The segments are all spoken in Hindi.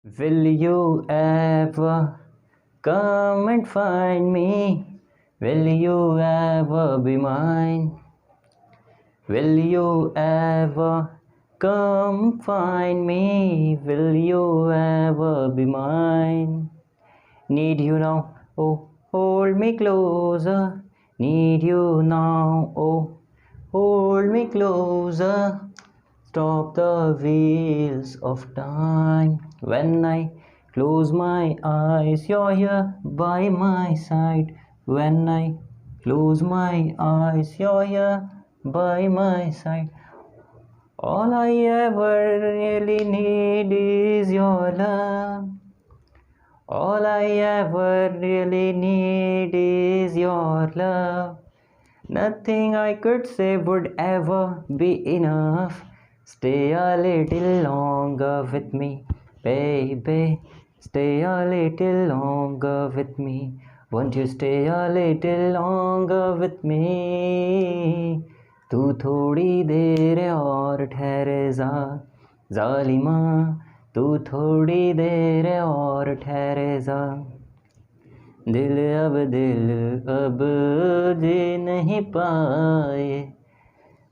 Will you ever come and find me? Will you ever be mine? Will you ever come find me? Will you ever be mine? Need you now, oh, hold me closer. Need you now, oh, hold me closer. Stop the wheels of time. When I close my eyes, you're here by my side. When I close my eyes, you're here by my side. All I ever really need is your love. All I ever really need is your love. Nothing I could say would ever be enough. Stay a little longer with me, baby. Stay a little longer with me. Won't you stay a little longer with me? तू थोड़ी देर और ठहर जा जालिमा, तू थोड़ी देर और ठहर जा। दिल अब जी नहीं पाए,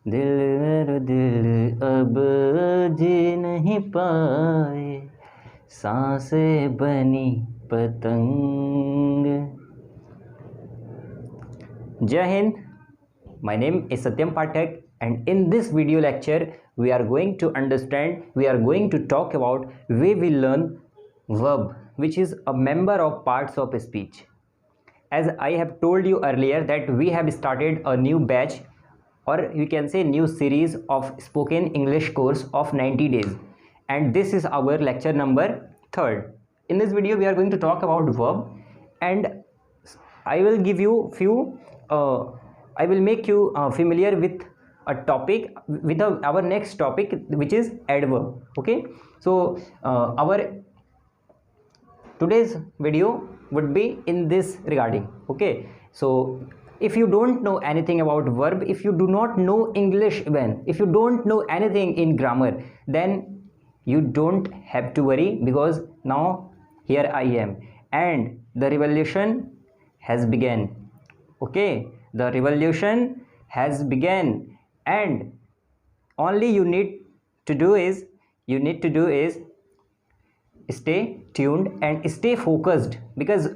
दिल अब जी नहीं पाए, सांसें बनी पतंग। Jai Hind. My name is Satyam Pathak, and in this video lecture we are going to talk about we will learn verb, which is a member of parts of speech. As I have told you earlier that we have started a new batch, or you can say new series of spoken English course of 90 days, and this is our lecture number 3rd. In this video we are going to talk about verb, and I will give you I will make you familiar with a topic, with our next topic, which is adverb. Okay, so our today's video would be in this regarding. Okay, so if you don't know anything about verb, if you do not know English, even if you don't know anything in grammar, then you don't have to worry, because now here I am, and the revolution has begun. Okay, the revolution has begun, and only you need to do is stay tuned and stay focused, because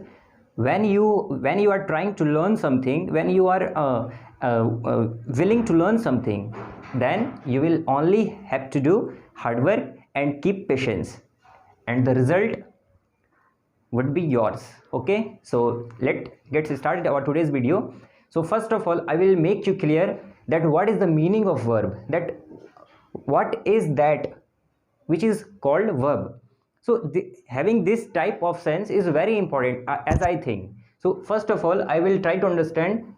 when you are trying to learn something, when you are willing to learn something, then you will only have to do hard work and keep patience, and the result would be yours. Okay, so let's get started our today's video. So first of all, I will make you clear that what is the meaning of verb, that what is that which is called verb. So having this type of sense is very important, as I think. So first of all, I will try to understand.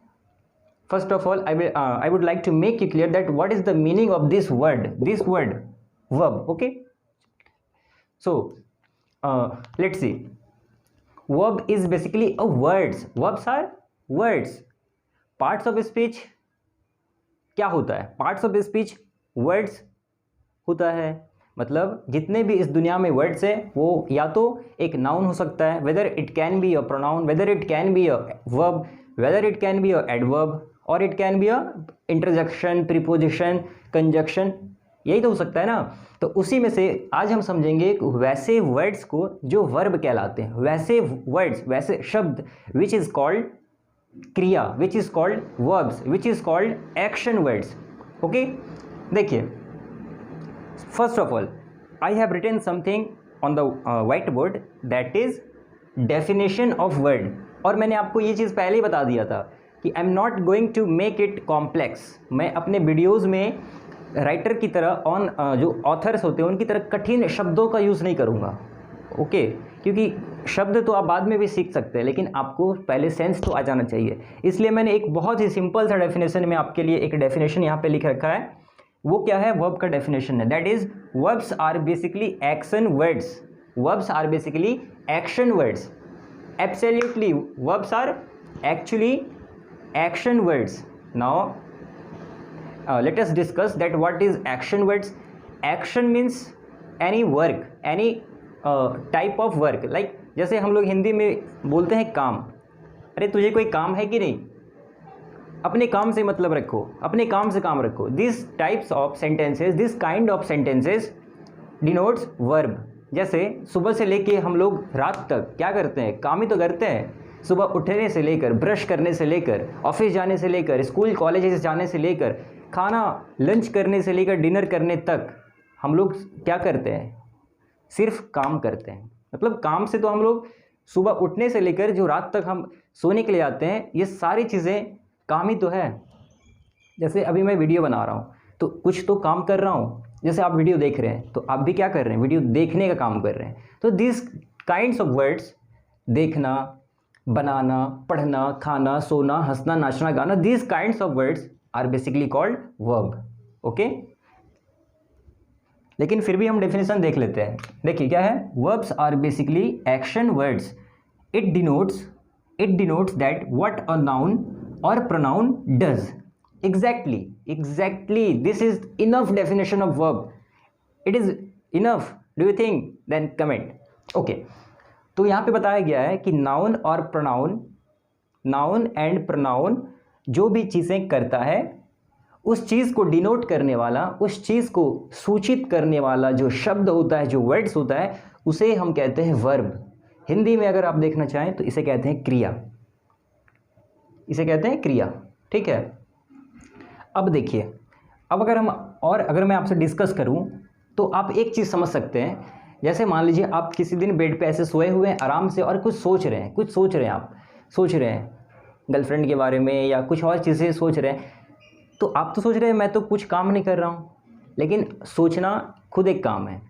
First of all, I would like to make you clear that what is the meaning of this word verb. Okay, so let's see. Verb is basically a words. Verbs are words. Parts of speech क्या होता है? Parts of speech words होता है. मतलब जितने भी इस दुनिया में वर्ड्स है, वो या तो एक नाउन हो सकता है, whether it can be a pronoun, whether it can be a verb, whether it can be a adverb, or it can be a interjection, preposition, conjunction, यही तो हो सकता है ना. तो उसी में से आज हम समझेंगे वैसे वर्ड्स को जो वर्ब कहलाते हैं, वैसे वर्ड्स, वैसे शब्द विच इज कॉल्ड क्रिया, which is called verbs, which is called action words. Okay, देखिए, first of all I have written something on the white board, that is definition of word. और मैंने आपको ये चीज़ पहले ही बता दिया था कि I am not going to make it complex. मैं अपने वीडियोज़ में राइटर की तरह जो ऑथर्स होते हैं उनकी तरह कठिन शब्दों का यूज़ नहीं करूँगा. ओके, क्योंकि शब्द तो आप बाद में भी सीख सकते हैं, लेकिन आपको पहले सेंस तो आ जाना चाहिए. इसलिए मैंने एक बहुत ही सिंपल सा डेफिनेशन में आपके लिए एक डेफिनेशन यहाँ पे लिख रखा है. वो क्या है? वर्ब का डेफिनेशन है. That is verbs are basically action words. Verbs are basically action words. Absolutely, verbs are actually action words. Now let us discuss that what is action words. Action means any work, any type of work, like जैसे हम लोग हिंदी में बोलते हैं काम, अरे तुझे कोई काम है कि नहीं, अपने काम से मतलब रखो, अपने काम से काम रखो। This types of sentences, this kind of sentences denotes verb. जैसे सुबह से लेके हम लोग रात तक क्या करते हैं, काम ही तो करते हैं। सुबह उठने से लेकर, ब्रश करने से लेकर, ऑफिस जाने से लेकर, स्कूल कॉलेज जाने से लेकर, खाना लंच करने से लेकर डिनर करने तक हम लोग क्या करते हैं, सिर्फ काम करते हैं। मतलब काम से तो हम लोग सुबह उठने से लेकर जो रात तक हम सोने के लिए आते हैं, ये सारी चीज़ें काम ही तो है। जैसे अभी मैं वीडियो बना रहा हूँ तो कुछ तो काम कर रहा हूँ, जैसे आप वीडियो देख रहे हैं तो आप भी क्या कर रहे हैं, वीडियो देखने का काम कर रहे हैं। तो दिस काइंड्स ऑफ वर्ड्स, देखना, बनाना, पढ़ना, खाना, सोना, हंसना, नाचना, गाना, this kinds of words are basically called verb. Okay, लेकिन फिर भी हम डेफिनेशन देख लेते हैं। देखिए क्या है, verbs are basically action words. It denotes that what a noun और pronoun does. Exactly, this is enough definition of verb. It is enough, do you think? Then comment. Okay, तो यहाँ पे बताया गया है कि नाउन और प्रोनाउन, नाउन एंड प्रोनाउन जो भी चीज़ें करता है, उस चीज़ को डिनोट करने वाला, उस चीज़ को सूचित करने वाला जो शब्द होता है, जो वर्ड्स होता है, उसे हम कहते हैं वर्ब। हिंदी में अगर आप देखना चाहें तो इसे कहते हैं क्रिया, इसे कहते हैं क्रिया। ठीक है, अब देखिए, अब अगर मैं आपसे डिस्कस करूं तो आप एक चीज़ समझ सकते हैं। जैसे मान लीजिए आप किसी दिन बेड पे ऐसे सोए हुए हैं आराम से और कुछ सोच रहे हैं, आप सोच रहे हैं गर्लफ्रेंड के बारे में या कुछ और चीज़ें सोच रहे हैं। तो आप तो सोच रहे हैं मैं तो कुछ काम नहीं कर रहा हूँ, लेकिन सोचना खुद एक काम है।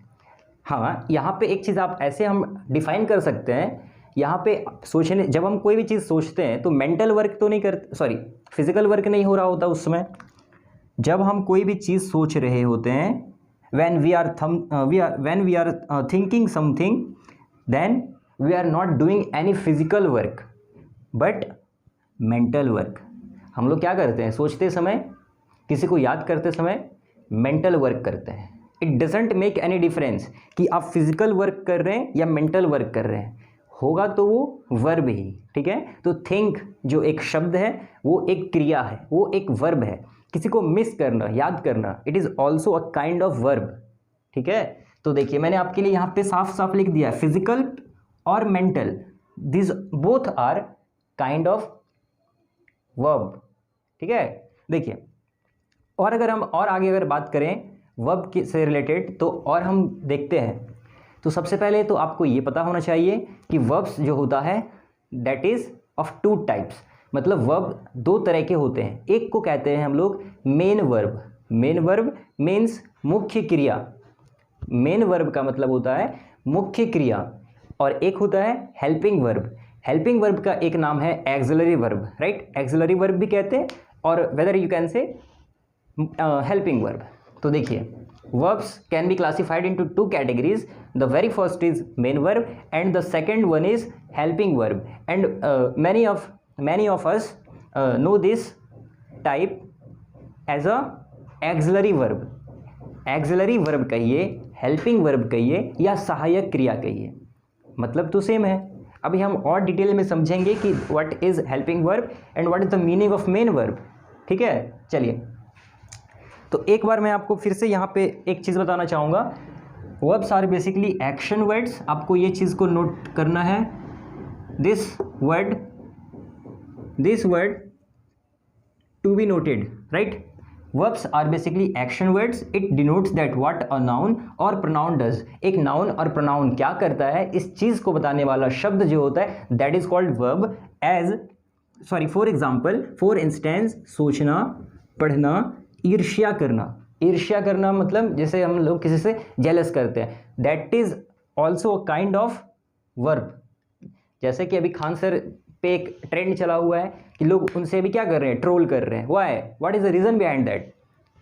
हाँ, यहाँ पे एक चीज़ आप ऐसे हम डिफाइन कर सकते हैं, यहाँ पे सोचने, जब हम कोई भी चीज़ सोचते हैं तो मेंटल वर्क तो नहीं करते, सॉरी फिजिकल वर्क नहीं हो रहा होता उस समय। जब हम कोई भी चीज़ सोच रहे होते हैं, when we are thinking something, then we are not doing any physical work but mental work। हम लोग क्या करते हैं, सोचते समय, किसी को याद करते समय मेंटल वर्क करते हैं। It doesn't make any difference कि आप फिजिकल वर्क कर रहे हैं या मेंटल वर्क कर रहे हैं, होगा तो वो वर्ब ही। ठीक है, तो थिंक जो एक शब्द है वो एक क्रिया है, वो एक वर्ब है। किसी को मिस करना, याद करना, it is also a kind of verb. ठीक है, तो देखिए मैंने आपके लिए यहाँ पे साफ साफ लिख दिया है, फिजिकल और mental, this both are kind of verb. ठीक है, देखिए, और अगर हम और आगे अगर बात करें वर्ब से रिलेटेड तो और हम देखते हैं, तो सबसे पहले तो आपको ये पता होना चाहिए कि वर्ब्स जो होता है that is of two types. मतलब वर्ब दो तरह के होते हैं। एक को कहते हैं हम लोग main verb. Main verb means मुख्य क्रिया, मेन वर्ब का मतलब होता है मुख्य क्रिया। और एक होता है हेल्पिंग वर्ब। हेल्पिंग वर्ब का एक नाम है axillary verb, right, axillary verb भी कहते हैं, और whether you can say helping verb. तो देखिए, verbs can be classified into two categories. The very first is main verb and the second one is helping verb, and many of us know this type as a auxiliary verb। auxiliary verb कहिए, helping verb कहिए या सहायक क्रिया कहिए, मतलब तो सेम है। अभी हम और डिटेल में समझेंगे कि what is helping verb and what is the meaning of main verb। ठीक है, चलिए, तो एक बार मैं आपको फिर से यहाँ पे एक चीज़ बताना चाहूँगा। Verbs are basically action words. आपको ये चीज़ को नोट करना है, this word to be noted, right. Verbs are basically action words. It denotes that what a noun और प्रोनाउन डज। एक नाउन और प्रोनाउन क्या करता है, इस चीज़ को बताने वाला शब्द जो होता है that is called verb. For example, for instance, सोचना, पढ़ना, ईर्ष्या करना। ईर्ष्या करना मतलब जैसे हम लोग किसी से जेलस करते हैं, that is also a kind of verb. जैसे कि अभी खान सर पे एक ट्रेंड चला हुआ है कि लोग उनसे भी क्या कर रहे हैं, ट्रोल कर रहे हैं। Why, what is the reason behind that?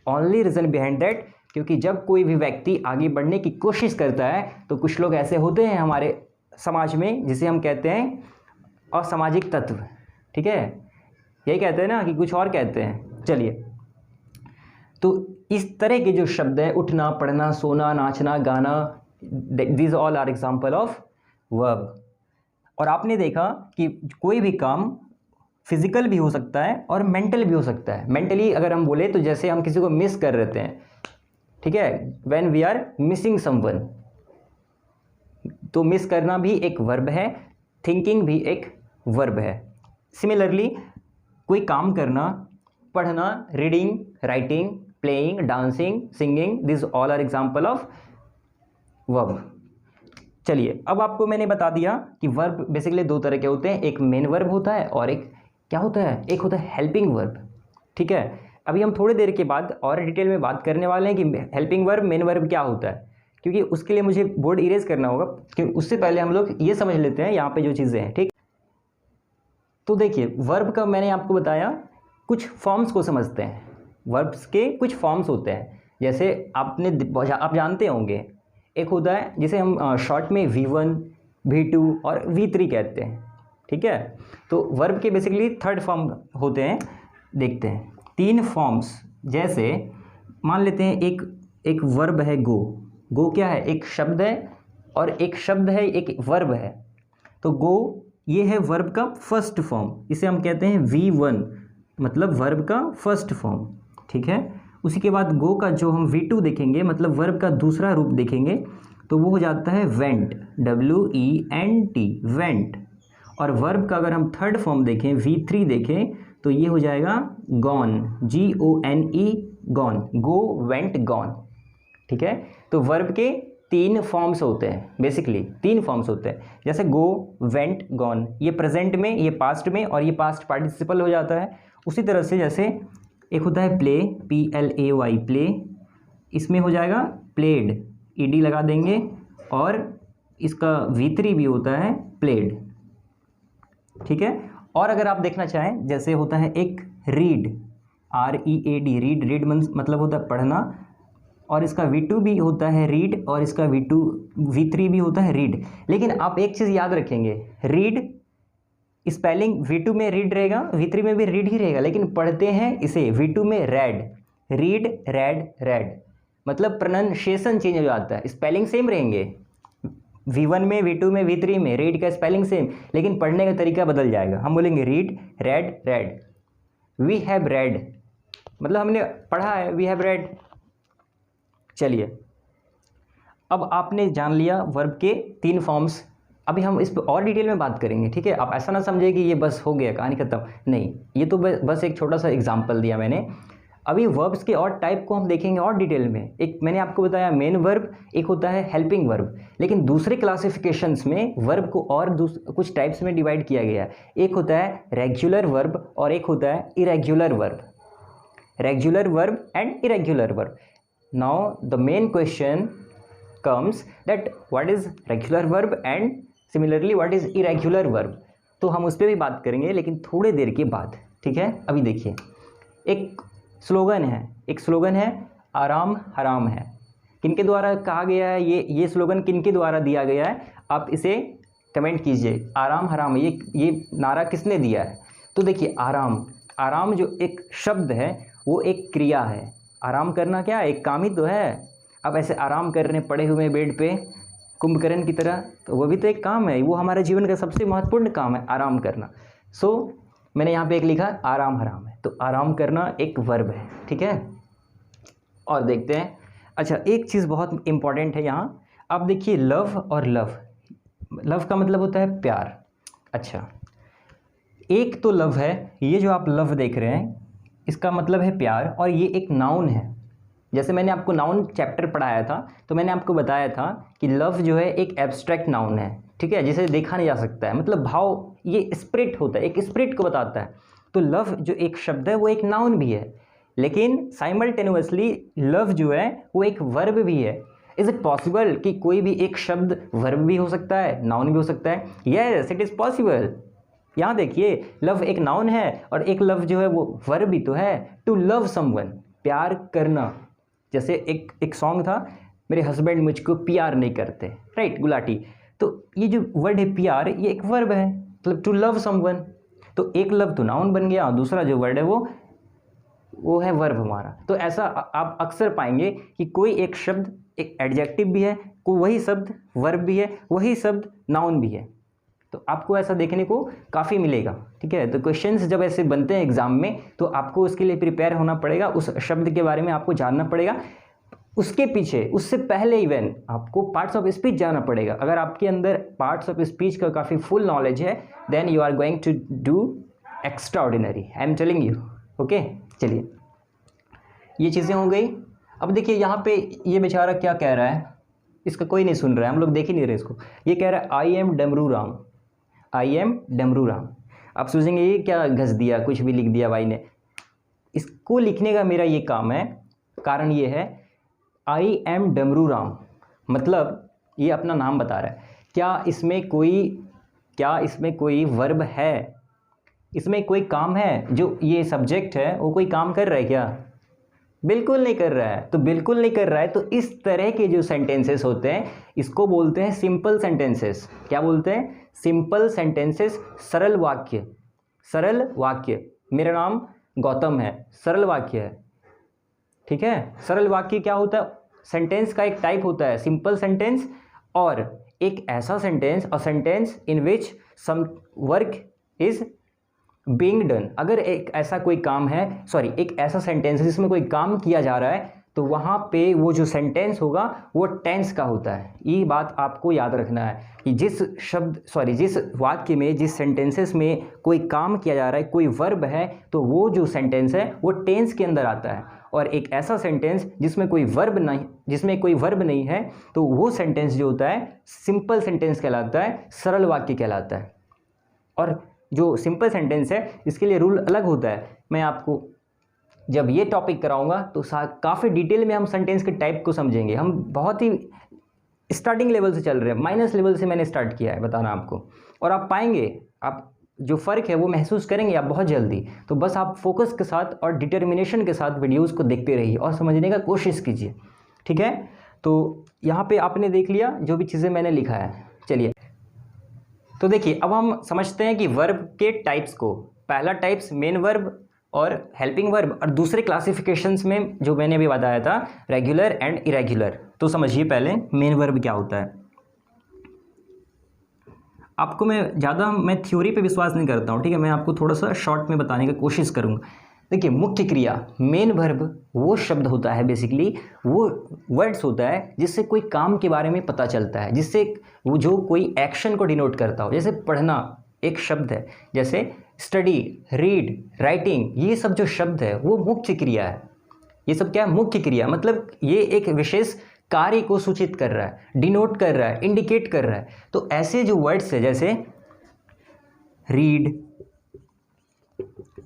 Only reason behind that, क्योंकि जब कोई भी व्यक्ति आगे बढ़ने की कोशिश करता है तो कुछ लोग ऐसे होते हैं हमारे समाज में जिसे हम कहते हैं असामाजिक तत्व। ठीक है, यही कहते हैं ना कि कुछ और कहते हैं। चलिए, तो इस तरह के जो शब्द हैं, उठना, पढ़ना, सोना, नाचना, गाना, these all are example of verb. और आपने देखा कि कोई भी काम फिजिकल भी हो सकता है और मेंटल भी हो सकता है। मेंटली अगर हम बोले तो जैसे हम किसी को मिस कर रहे हैं, ठीक है, when we are missing someone, तो मिस करना भी एक वर्ब है, थिंकिंग भी एक वर्ब है। सिमिलरली कोई काम करना, पढ़ना, reading, writing, playing, dancing, singing, this all are example of verb. चलिए, अब आपको मैंने बता दिया कि वर्ब बेसिकली दो तरह के होते हैं, एक मेन वर्ब होता है और एक क्या होता है, एक होता है हेल्पिंग वर्ब। ठीक है, अभी हम थोड़ी देर के बाद और डिटेल में बात करने वाले हैं कि हेल्पिंग वर्ब, मेन वर्ब क्या होता है, क्योंकि उसके लिए मुझे बोर्ड इरेज करना होगा, क्योंकि उससे पहले हम लोग ये समझ लेते हैं यहाँ पे जो चीज़ें हैं। ठीक, तो देखिए वर्ब का मैंने आपको बताया, कुछ फॉर्म्स को समझते हैं। वर्ब्स के कुछ फॉर्म्स होते हैं, जैसे आप जानते होंगे, एक होता है जिसे हम शॉर्ट में V1, V2 और V3 कहते हैं। ठीक है, तो वर्ब के बेसिकली थर्ड फॉर्म होते हैं, देखते हैं 3 फॉर्म्स। जैसे मान लेते हैं एक वर्ब है गो। गो क्या है, एक शब्द है, और एक शब्द है, एक वर्ब है। तो गो ये है वर्ब का फर्स्ट फॉर्म, इसे हम कहते हैं V1, मतलब वर्ब का फर्स्ट फॉर्म। ठीक है, उसी के बाद गो का जो हम V2 देखेंगे, मतलब वर्ब का दूसरा रूप देखेंगे, तो वो हो जाता है वेंट, WENT, वेंट। और वर्ब का अगर हम थर्ड फॉर्म देखें, V3 देखें, तो ये हो जाएगा गॉन, GONE, गॉन, गो, वेंट, गॉन। ठीक है, तो वर्ब के 3 फॉर्म्स होते हैं, बेसिकली 3 फॉर्म्स होते हैं। जैसे गो, वेंट, गॉन, ये प्रेजेंट में, ये पास्ट में, और ये पास्ट पार्टिसिपल हो जाता है। उसी तरह से जैसे एक होता है प्ले, PLAY, प्ले, इसमें हो जाएगा प्लेड, ED लगा देंगे, और इसका V3 भी होता है प्लेड। ठीक है, और अगर आप देखना चाहें, जैसे होता है एक रीड, READ, रीड, रीड मतलब होता है पढ़ना, और इसका V2 भी होता है रीड, और इसका V3 भी होता है रीड। लेकिन आप एक चीज़ याद रखेंगे, रीड स्पेलिंग V2 में रीड रहेगा, V3 में भी रीड ही रहेगा, लेकिन पढ़ते हैं इसे V2 में रेड, रीड, रेड, रेड, मतलब प्रोनाउंसिएशन चेंज हो जाता है, स्पेलिंग सेम रहेंगे, V1 में, V2 में, V3 में रीड का स्पेलिंग सेम, लेकिन पढ़ने का तरीका बदल जाएगा। हम बोलेंगे read, read, read, we have read, मतलब हमने पढ़ा है, वी हैव रेड। चलिए, अब आपने जान लिया वर्ब के 3 फॉर्म्स। अभी हम इस पर और डिटेल में बात करेंगे। ठीक है, आप ऐसा ना समझे कि ये बस हो गया, कहानी खत्म, नहीं, ये तो बस एक छोटा सा एग्जांपल दिया मैंने। अभी वर्ब्स के और टाइप को हम देखेंगे और डिटेल में। एक मैंने आपको बताया मेन वर्ब, एक होता है हेल्पिंग वर्ब, लेकिन दूसरे क्लासिफिकेशंस में वर्ब को और कुछ टाइप्स में डिवाइड किया गया है। एक होता है रेगुलर वर्ब और एक होता है irregular verb, regular verb and irregular verb. Now the main question comes that what is regular verb and similarly what is irregular verb, तो हम उस पर भी बात करेंगे, लेकिन थोड़ी देर के बाद। ठीक है, अभी देखिए एक स्लोगन है आराम हराम है। किनके द्वारा कहा गया है, ये स्लोगन किनके द्वारा दिया गया है, आप इसे कमेंट कीजिए। आराम हराम, ये नारा किसने दिया है? तो देखिए आराम जो एक शब्द है वो एक क्रिया है। आराम करना क्या एक काम ही तो है। अब ऐसे आराम कर रहे हैं पड़े हुए बेड पे कुंभकर्ण की तरह, तो वो भी तो एक काम है, वो हमारे जीवन का सबसे महत्वपूर्ण काम है आराम करना। सो मैंने यहाँ पे एक लिखा आराम हराम है, तो आराम करना एक वर्ब है। ठीक है, और देखते हैं। अच्छा, एक चीज़ बहुत इंपॉर्टेंट है यहाँ, आप देखिए लव और लव का मतलब होता है प्यार। अच्छा, एक तो लव है, ये जो आप लव देख रहे हैं इसका मतलब है प्यार, और ये एक नाउन है। जैसे मैंने आपको नाउन चैप्टर पढ़ाया था, तो मैंने आपको बताया था कि लव जो है एक एब्स्ट्रैक्ट नाउन है। ठीक है, जिसे देखा नहीं जा सकता है, मतलब भाव, ये स्पिरिट होता है, एक स्पिरिट को बताता है। तो लव जो एक शब्द है वो एक नाउन भी है, लेकिन साइमल्टेनियसली लव जो है वो एक वर्ब भी है। इज़ इट पॉसिबल कि कोई भी एक शब्द वर्ब भी हो सकता है, नाउन भी हो सकता है? Yes, it is possible. यहाँ देखिए लव एक नाउन है और एक लव जो है वो वर्ब भी तो है। टू लव समवन, प्यार करना। जैसे एक सॉन्ग था, मेरे हस्बैंड मुझको प्यार नहीं करते, राइट, गुलाटी। तो ये जो वर्ड है प्यार, ये एक वर्ब है, मतलब टू लव समवन। तो एक लव तो नाउन बन गया, दूसरा जो वर्ड है वो है वर्ब हमारा। तो ऐसा आप अक्सर पाएंगे कि कोई एक शब्द एक एडजेक्टिव भी है, वही शब्द वर्ब भी है, वही शब्द नाउन भी है। तो आपको ऐसा देखने को काफ़ी मिलेगा, ठीक है। तो क्वेश्चंस जब ऐसे बनते हैं एग्जाम में तो आपको उसके लिए प्रिपेयर होना पड़ेगा, उस शब्द के बारे में आपको जानना पड़ेगा, उसके पीछे उससे पहले इवन आपको पार्ट्स ऑफ स्पीच जानना पड़ेगा। अगर आपके अंदर पार्ट्स ऑफ स्पीच का काफ़ी फुल नॉलेज है then you are going to do extraordinary, I am telling you. Okay, चलिए ये चीज़ें हो गई। अब देखिए यहाँ पे ये बेचारा क्या कह रहा है, इसका कोई नहीं सुन रहा है, हम लोग देख ही नहीं रहे इसको। ये कह रहा है आई एम डमरू राम, आई एम डमरू राम। आप सोचेंगे ये क्या घस दिया, कुछ भी लिख दिया भाई ने। इसको लिखने का मेरा ये काम है, कारण ये है आई एम डमरू राम, मतलब ये अपना नाम बता रहा है। क्या इसमें कोई वर्ब है, इसमें कोई काम है? जो ये सब्जेक्ट है वो कोई काम कर रहा है क्या? बिल्कुल नहीं कर रहा है। तो बिल्कुल नहीं कर रहा है तो इस तरह के जो सेंटेंसेस होते हैं इसको बोलते हैं सिंपल सेंटेंसेस। क्या बोलते हैं? सिंपल सेंटेंसेस, सरल वाक्य। सरल वाक्य, मेरा नाम गौतम है, सरल वाक्य है, ठीक है। सरल वाक्य क्या होता है? सेंटेंस का एक टाइप होता है सिंपल सेंटेंस, और एक ऐसा sentence, a sentence in which some work is being done. अगर एक ऐसा कोई काम है, एक ऐसा सेंटेंस है जिसमें कोई काम किया जा रहा है तो वहाँ पे वो जो सेंटेंस होगा वो टेंस का होता है। ये बात आपको याद रखना है कि जिस वाक्य में, जिस सेंटेंसेस में कोई काम किया जा रहा है, कोई वर्ब है, तो वो जो सेंटेंस है वो टेंस के अंदर आता है। और एक ऐसा सेंटेंस जिसमें कोई वर्ब नहीं है तो वो सेंटेंस जो होता है सिंपल सेंटेंस कहलाता है, सरल वाक्य कहलाता है। और जो सिंपल सेंटेंस है इसके लिए रूल अलग होता है। मैं आपको जब ये टॉपिक कराऊंगा तो काफ़ी डिटेल में हम सेंटेंस के टाइप को समझेंगे। हम बहुत ही स्टार्टिंग लेवल से चल रहे हैं, माइनस लेवल से मैंने स्टार्ट किया है बताना आपको, और आप पाएंगे, आप जो फ़र्क है वो महसूस करेंगे आप बहुत जल्दी। तो बस आप फोकस के साथ और डिटर्मिनेशन के साथ वीडियोज़ को देखते रहिए और समझने का कोशिश कीजिए, ठीक है। तो यहाँ पे आपने देख लिया जो भी चीज़ें मैंने लिखा है। चलिए तो देखिए अब हम समझते हैं कि वर्ब के टाइप्स को। पहला टाइप्स मेन वर्ब और हेल्पिंग वर्ब, और दूसरे क्लासिफिकेशंस में जो मैंने अभी बताया था रेगुलर एंड इरेगुलर। तो समझिए पहले मेन वर्ब क्या होता है। आपको मैं थ्योरी पे विश्वास नहीं करता हूँ, ठीक है। मैं आपको थोड़ा सा शॉर्ट में बताने की कोशिश करूँगा। देखिए मुख्य क्रिया, मेन वर्ब वो शब्द होता है, बेसिकली वो वर्ड्स होता है जिससे कोई काम के बारे में पता चलता है, जिससे वो जो कोई एक्शन को डिनोट करता हो। जैसे पढ़ना एक शब्द है, जैसे स्टडी, रीड, राइटिंग, ये सब जो शब्द है वो मुख्य क्रिया है। ये सब क्या है? मुख्य क्रिया, मतलब ये एक विशेष कार्य को सूचित कर रहा है, डिनोट कर रहा है, इंडिकेट कर रहा है। तो ऐसे जो वर्ड्स है जैसे read,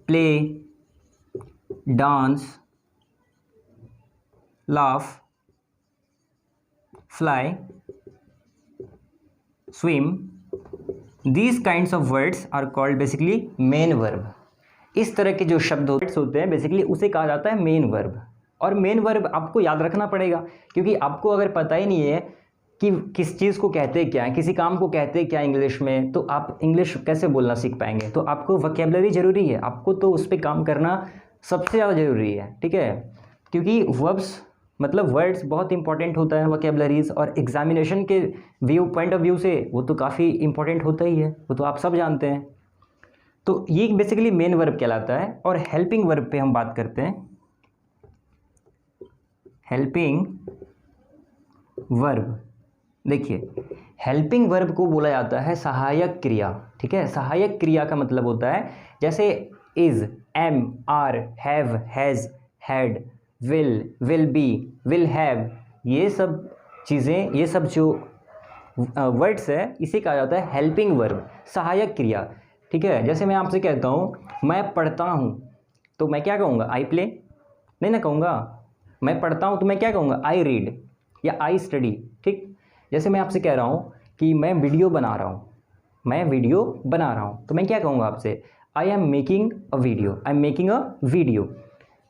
play, dance, laugh, fly, swim, these kinds of words are called basically main verb। इस तरह के जो शब्द होते हैं बेसिकली उसे कहा जाता है मेन वर्ब। और मेन वर्ब आपको याद रखना पड़ेगा, क्योंकि आपको अगर पता ही नहीं है कि किस चीज़ को कहते क्या है, किसी काम को कहते क्या इंग्लिश में, तो आप इंग्लिश कैसे बोलना सीख पाएंगे। तो आपको वोकैबुलरी ज़रूरी है, आपको तो उस पर काम करना सबसे ज़्यादा ज़रूरी है, ठीक है। क्योंकि वर्ब्स मतलब वर्ड्स बहुत इंपॉर्टेंट होता है, वोकैबुलरीज, और एग्जामिनेशन के पॉइंट ऑफ व्यू से वो तो काफ़ी इंपॉर्टेंट होता ही है, वो तो आप सब जानते हैं। तो ये बेसिकली मेन वर्ब कहलाता है। और हेल्पिंग वर्ब पे हम बात करते हैं। हेल्पिंग वर्ब, देखिए हेल्पिंग वर्ब को बोला जाता है सहायक क्रिया, ठीक है। सहायक क्रिया का मतलब होता है जैसे is, am, are, have, has, had, will be, will have, ये सब चीज़ें, ये सब जो वर्ड्स है इसे कहा जाता है हेल्पिंग वर्ब, सहायक क्रिया, ठीक है। जैसे मैं आपसे कहता हूँ मैं पढ़ता हूँ, तो मैं क्या कहूँगा? आई प्ले, नहीं ना कहूँगा। मैं पढ़ता हूँ तो मैं क्या कहूँगा? आई रीड या आई स्टडी, ठीक। जैसे मैं आपसे कह रहा हूँ कि मैं वीडियो बना रहा हूँ, मैं वीडियो बना रहा हूँ, तो मैं क्या कहूँगा आपसे? I am making a video, I am making a video.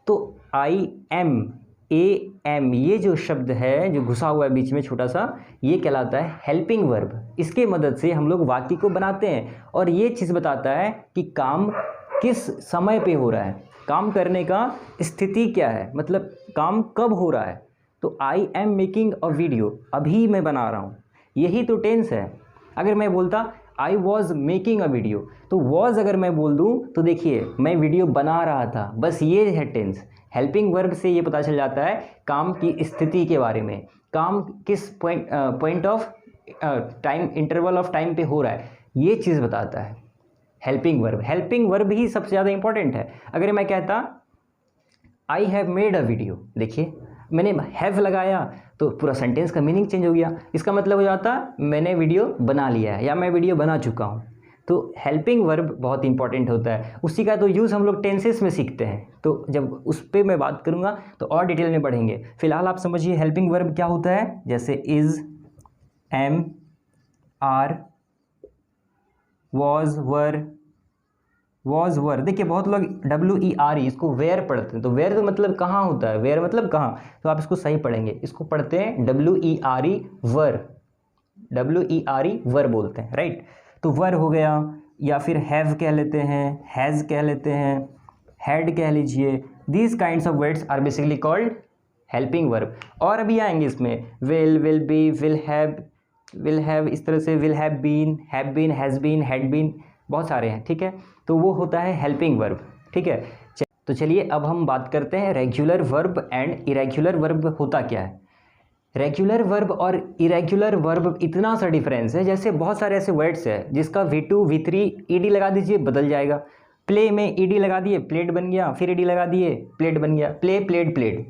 तो आई एम, ए एम, ये जो शब्द है जो घुसा हुआ है बीच में छोटा सा, ये कहलाता है हेल्पिंग वर्ब। इसके मदद से हम लोग वाक्य को बनाते हैं और ये चीज़ बताता है कि काम किस समय पे हो रहा है, काम करने का स्थिति क्या है, मतलब काम कब हो रहा है। तो I am making a video, अभी मैं बना रहा हूँ, यही तो टेंस है। अगर मैं बोलता I was making a video, तो वॉज अगर मैं बोल दूँ तो देखिए मैं वीडियो बना रहा था, बस ये है टेंस। हेल्पिंग वर्ब से ये पता चल जाता है काम की स्थिति के बारे में, काम किस point of time, interval of time पे हो रहा है, ये चीज़ बताता है हेल्पिंग वर्ब। हेल्पिंग वर्ब ही सबसे ज़्यादा इंपॉर्टेंट है। अगर मैं कहता I have made a video, देखिए मैंने हैव लगाया तो पूरा सेंटेंस का मीनिंग चेंज हो गया, इसका मतलब हो जाता मैंने वीडियो बना लिया है या मैं वीडियो बना चुका हूँ। तो हेल्पिंग वर्ब बहुत इंपॉर्टेंट होता है, उसी का तो यूज़ हम लोग टेंसेस में सीखते हैं, तो जब उस पर मैं बात करूँगा तो और डिटेल में पढ़ेंगे। फिलहाल आप समझिए हेल्पिंग वर्ब क्या होता है। जैसे इज़, एम, आर, वॉज, वर, देखिए बहुत लोग WERE इसको वेयर पढ़ते हैं, तो वेयर तो मतलब कहाँ होता है, वेयर मतलब कहाँ, तो आप इसको सही पढ़ेंगे, इसको पढ़ते हैं WERE वर, WERE वर बोलते हैं, राइट। तो वर हो गया, या फिर हैव कह लेते हैं, हैज़ कह लेते हैं, हैड कह लीजिए। These kinds of words are basically called helping verb. और अभी आएंगे इसमें विल बी, विल हैव, इस तरह से will have been, has been, had been, बहुत सारे हैं, ठीक है। तो वो होता है हेल्पिंग वर्ब, ठीक है। तो चलिए अब हम बात करते हैं regular verb and irregular verb होता क्या है। रेगुलर वर्ब और इरेगुलर वर्ब इतना सा डिफरेंस है, जैसे बहुत सारे ऐसे वर्ड्स हैं जिसका V2 V3 ED लगा दीजिए बदल जाएगा। प्ले में ED लगा दिए प्लेट बन गया, फिर ED लगा दिए प्लेट बन गया, प्ले प्लेट प्लेट,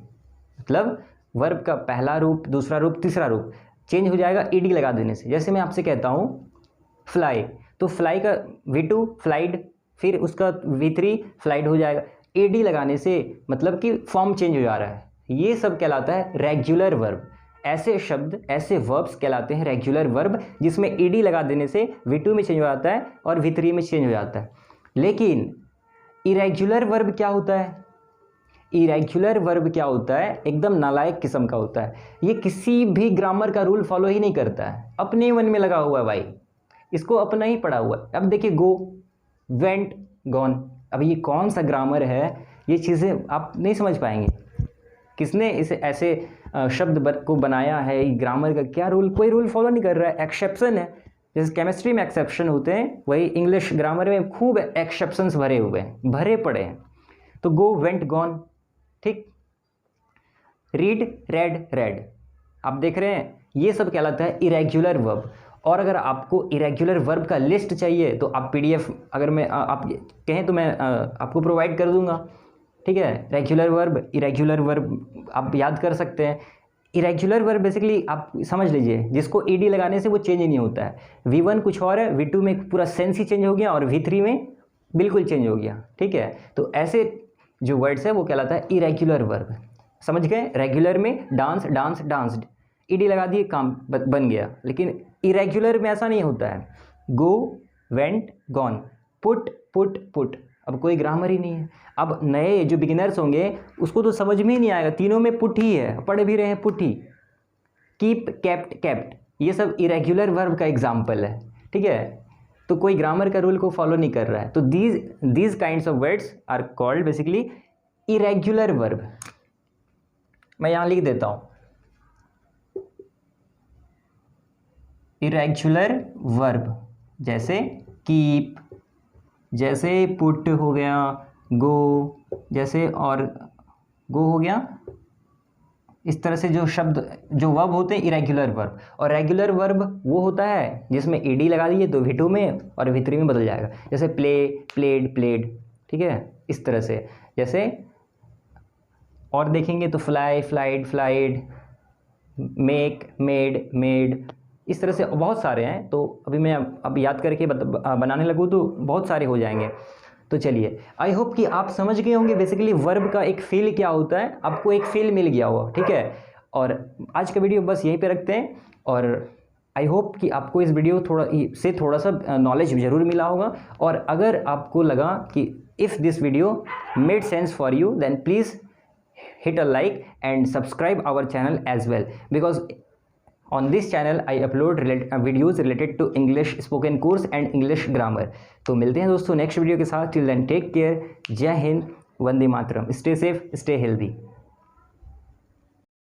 मतलब वर्ब का पहला रूप, दूसरा रूप, तीसरा रूप चेंज हो जाएगा ED लगा देने से। जैसे मैं आपसे कहता हूँ फ्लाई, तो फ्लाई का V2 फ्लाइड, फिर उसका V3 फ्लाइड हो जाएगा, ED लगाने से मतलब कि फॉर्म चेंज हो जा रहा है। ये सब कहलाता है रेगुलर वर्ब। ऐसे शब्द, ऐसे वर्ब्स कहलाते हैं रेगुलर वर्ब, जिसमें ED लगा देने से V2 में चेंज हो जाता है और V3 में चेंज हो जाता है। लेकिन इरेगुलर वर्ब क्या होता है? इरेगुलर वर्ब क्या होता है? एकदम नालायक किस्म का होता है। ये किसी भी ग्रामर का रूल फॉलो ही नहीं करता है, अपने मन में लगा हुआ है भाई, इसको अपना ही पढ़ा हुआ है। अब देखिए गो, वेंट, गॉन, अब ये कौन सा ग्रामर है? ये चीज़ें आप नहीं समझ पाएंगे। किसने इसे ऐसे शब्द को बनाया है? ग्रामर का क्या रूल? कोई रूल फॉलो नहीं कर रहा है, एक्सेप्शन है। जैसे केमिस्ट्री में एक्सेप्शन होते हैं, वही इंग्लिश ग्रामर में खूब एक्सेप्शंस भरे हुए हैं, भरे पड़े हैं। तो गो, वेंट, गॉन, ठीक। रीड, रेड, रेड, आप देख रहे हैं, ये सब कहलाता है इरेगुलर वर्ब। और अगर आपको इरेगुलर वर्ब का लिस्ट चाहिए तो आप PDF अगर मैं आप कहें तो मैं आपको प्रोवाइड कर दूंगा, ठीक है। रेगुलर वर्ब, इरेगुलर वर्ब आप याद कर सकते हैं। इरेगुलर वर्ब बेसिकली आप समझ लीजिए, जिसको ED लगाने से वो चेंज ही नहीं होता है। V1 कुछ और है, V2 में पूरा सेंस ही चेंज हो गया और V3 में बिल्कुल चेंज हो गया, ठीक है। तो ऐसे जो वर्ड्स है वो कहलाता है इरेगुलर वर्ब। समझ गए? रेगुलर में डांस, डांस, डांस्ड, ED लगा दिए, काम बन गया। लेकिन इरेगुलर में ऐसा नहीं होता है। Go, went, gone, put, put, put, अब कोई ग्रामर ही नहीं है। अब नए जो बिगिनर्स होंगे उसको तो समझ में ही नहीं आएगा, तीनों में पुट ही है, पढ़ भी रहे हैं पुट ही। कीप, केप्ट, केप्ट, ये सब इरेगुलर वर्ब का एग्जाम्पल है, ठीक है। तो कोई ग्रामर का रूल को फॉलो नहीं कर रहा है। तो these kinds of words are called basically irregular verb. मैं यहाँ लिख देता हूँ इरेगुलर वर्ब, जैसे कीप, जैसे पुट हो गया, गो जैसे, और गो हो गया। इस तरह से जो शब्द, जो वर्ब होते हैं इरेगुलर वर्ब। और रेगुलर वर्ब वो होता है जिसमें ED लगा दिए तो V2 में और V3 में बदल जाएगा। जैसे प्ले, प्लेड, प्लेड, ठीक है, इस तरह से। जैसे और देखेंगे तो fly, flied, flied, make, made, made, इस तरह से बहुत सारे हैं। तो अभी मैं अब याद करके बनाने लगूँ तो बहुत सारे हो जाएंगे। तो चलिए, आई होप कि आप समझ गए होंगे बेसिकली वर्ब का एक फील क्या होता है, आपको एक फील मिल गया होगा, ठीक है। और आज का वीडियो बस यहीं पे रखते हैं। और आई होप कि आपको इस वीडियो थोड़ा सा नॉलेज ज़रूर मिला होगा। और अगर आपको लगा कि if this video made sense for you, then please hit a like and subscribe our channel as well, because on this channel I upload videos related to English spoken course and English grammar। तो मिलते हैं दोस्तों नेक्स्ट वीडियो के साथ। टिल देन टेक केयर, जय Hind, Vande Mataram, stay safe, stay healthy.